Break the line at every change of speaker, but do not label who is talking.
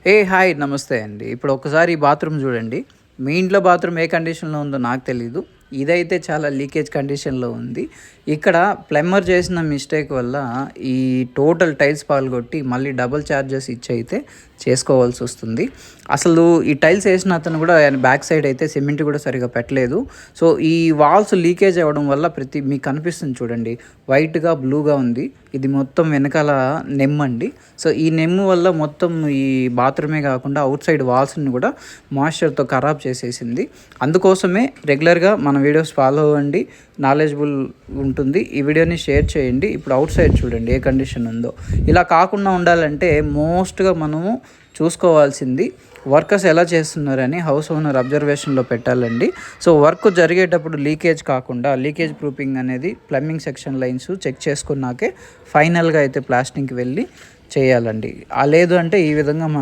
Hi నమస్తే అండి. ఇప్పుడు ఒకసారి ఈ బాత్రూమ్ చూడండి. మీ ఇంట్లో బాత్రూమ్ ఏ కండిషన్‌లో ఉందో నాకు తెలీదు. ఇదైతే చాలా లీకేజ్ కండిషన్‌లో ఉంది. ఇక్కడ ప్లంబర్ చేసిన మిస్టేక్ వల్ల ఈ టోటల్ టైల్స్ పగలగొట్టి మళ్ళీ డబుల్ చార్జెస్ ఇచ్చైతే చేసుకోవాల్సొస్తుంది. అసలు ఈ టైల్స్ ఏసిన అతను కూడా ఆయన బ్యాక్ సైడ్ అయితే సిమెంట్ కూడా సరిగ్గా పెట్టలేదు. సో, ఈ వాల్స్ లీకేజ్ అవ్వడం వల్ల మీకు కనిపిస్తుంది చూడండి. వైట్‌గా, బ్లూగా ఉంది. ఇది మొత్తం వెనకాల నెమ్మండి. సో, ఈ నెమ్ము వల్ల మొత్తం ఈ బాత్రూమే కాకుండా ఔట్ సైడ్ వాల్స్‌ని కూడా మాయిశ్చర్‌తో ఖరాబ్ చేసేసింది. అందుకోసమే రెగ్యులర్‌గా మన వీడియోస్ ఫాలో అవ్వండి. నాలెడ్జబుల్ ఉంటుంది. ఈ వీడియోని షేర్ చేయండి. ఇప్పుడు ఔట్ సైడ్ చూడండి ఏ కండిషన్ ఉందో. ఇలా కాకుండా ఉండాలంటే మోస్ట్‌గా మనము చూసుకోవాల్సింది వర్కర్స్ ఎలా చేస్తున్నారని హౌస్ ఓనర్ అబ్జర్వేషన్లో పెట్టాలండి. సో, వర్క్ జరిగేటప్పుడు లీకేజ్ కాకుండా లీకేజ్ ప్రూఫింగ్ అనేది ప్లంబింగ్ సెక్షన్ లైన్స్ చెక్ చేసుకున్నాకే ఫైనల్గా అయితే ప్లాస్టింగ్కి వెళ్ళి చేయాలండి. లేదు అంటే ఈ విధంగా